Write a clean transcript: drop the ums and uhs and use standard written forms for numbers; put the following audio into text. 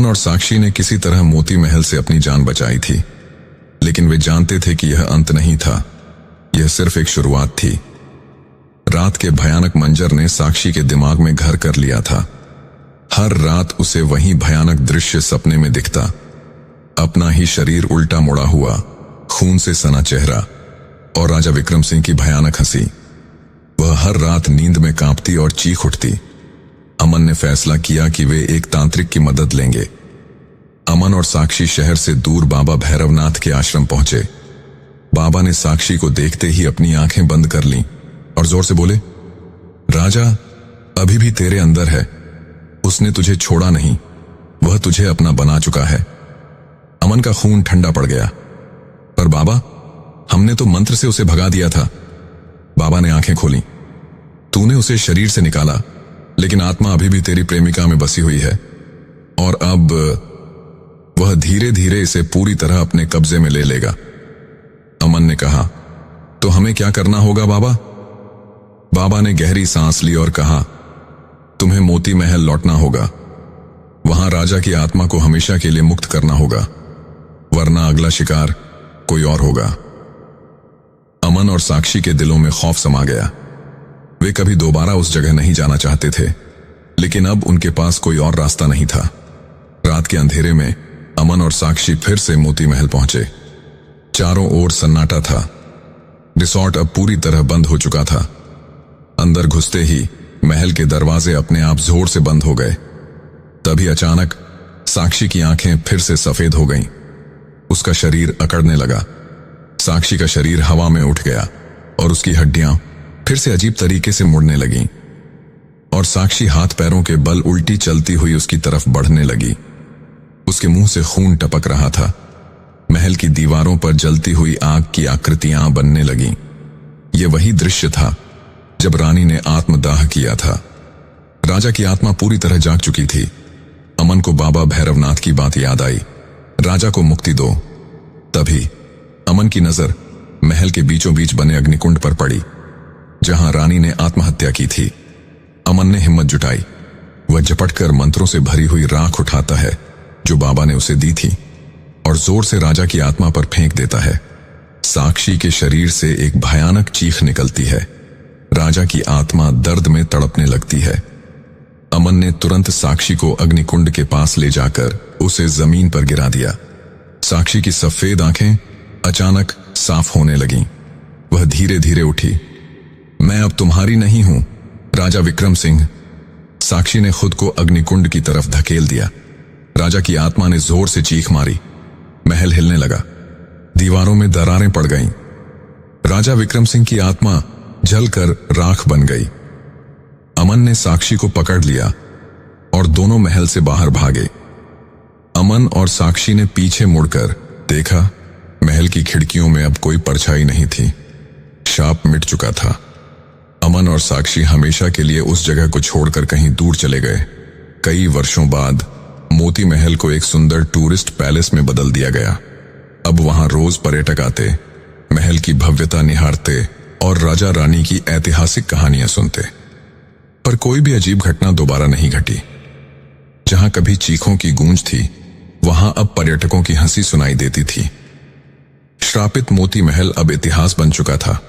अमन और साक्षी ने किसी तरह मोती महल से अपनी जान बचाई थी, लेकिन वे जानते थे कि यह अंत नहीं था, यह सिर्फ एक शुरुआत थी। रात के भयानक मंजर ने साक्षी के दिमाग में घर कर लिया था। हर रात उसे वही भयानक दृश्य सपने में दिखता, अपना ही शरीर उल्टा मुड़ा हुआ, खून से सना चेहरा और राजा विक्रम सिंह की भयानक हंसी। वह हर रात नींद में कांपती और चीख उठती। अमन ने फैसला किया कि वे एक तांत्रिक की मदद लेंगे। अमन और साक्षी शहर से दूर बाबा भैरवनाथ के आश्रम पहुंचे। बाबा ने साक्षी को देखते ही अपनी आंखें बंद कर लीं और जोर से बोले, राजा अभी भी तेरे अंदर है, उसने तुझे छोड़ा नहीं, वह तुझे अपना बना चुका है। अमन का खून ठंडा पड़ गया। पर बाबा, हमने तो मंत्र से उसे भगा दिया था। बाबा ने आंखें खोली। तूने उसे शरीर से निकाला, लेकिन आत्मा अभी भी तेरी प्रेमिका में बसी हुई है, और अब वह धीरे धीरे इसे पूरी तरह अपने कब्जे में ले लेगा। अमन ने कहा, तो हमें क्या करना होगा बाबा? बाबा ने गहरी सांस ली और कहा, तुम्हें मोती महल लौटना होगा। वहां राजा की आत्मा को हमेशा के लिए मुक्त करना होगा, वरना अगला शिकार कोई और होगा। अमन और साक्षी के दिलों में खौफ समा गया। वे कभी दोबारा उस जगह नहीं जाना चाहते थे, लेकिन अब उनके पास कोई और रास्ता नहीं था। रात के अंधेरे में अमन और साक्षी फिर से मोती महल पहुंचे। चारों ओर सन्नाटा था। रिसॉर्ट अब पूरी तरह बंद हो चुका था। अंदर घुसते ही महल के दरवाजे अपने आप जोर से बंद हो गए। तभी अचानक साक्षी की आंखें फिर से सफेद हो गईं। उसका शरीर अकड़ने लगा। साक्षी का शरीर हवा में उठ गया और उसकी हड्डियां फिर से अजीब तरीके से मुड़ने लगीं, और साक्षी हाथ पैरों के बल उल्टी चलती हुई उसकी तरफ बढ़ने लगी। उसके मुंह से खून टपक रहा था। महल की दीवारों पर जलती हुई आग की आकृतियां बनने लगीं। यह वही दृश्य था जब रानी ने आत्मदाह किया था। राजा की आत्मा पूरी तरह जाग चुकी थी। अमन को बाबा भैरवनाथ की बात याद आई, राजा को मुक्ति दो। तभी अमन की नजर महल के बीचों बीच बने अग्निकुंड पर पड़ी, जहां रानी ने आत्महत्या की थी। अमन ने हिम्मत जुटाई। वह झपटकर मंत्रों से भरी हुई राख उठाता है जो बाबा ने उसे दी थी, और जोर से राजा की आत्मा पर फेंक देता है। साक्षी के शरीर से एक भयानक चीख निकलती है। राजा की आत्मा दर्द में तड़पने लगती है। अमन ने तुरंत साक्षी को अग्निकुंड के पास ले जाकर उसे जमीन पर गिरा दिया। साक्षी की सफेद आंखें अचानक साफ होने लगीं। वह धीरे धीरे उठी। मैं अब तुम्हारी नहीं हूं, राजा विक्रम सिंह। साक्षी ने खुद को अग्निकुंड की तरफ धकेल दिया। राजा की आत्मा ने जोर से चीख मारी। महल हिलने लगा। दीवारों में दरारें पड़ गईं। राजा विक्रम सिंह की आत्मा जलकर राख बन गई। अमन ने साक्षी को पकड़ लिया और दोनों महल से बाहर भागे। अमन और साक्षी ने पीछे मुड़कर देखा, महल की खिड़कियों में अब कोई परछाई नहीं थी। शाप मिट चुका था। अमन और साक्षी हमेशा के लिए उस जगह को छोड़कर कहीं दूर चले गए। कई वर्षों बाद मोती महल को एक सुंदर टूरिस्ट पैलेस में बदल दिया गया। अब वहां रोज पर्यटक आते, महल की भव्यता निहारते और राजा रानी की ऐतिहासिक कहानियां सुनते। पर कोई भी अजीब घटना दोबारा नहीं घटी। जहां कभी चीखों की गूंज थी, वहां अब पर्यटकों की हंसी सुनाई देती थी। श्रापित मोती महल अब इतिहास बन चुका था।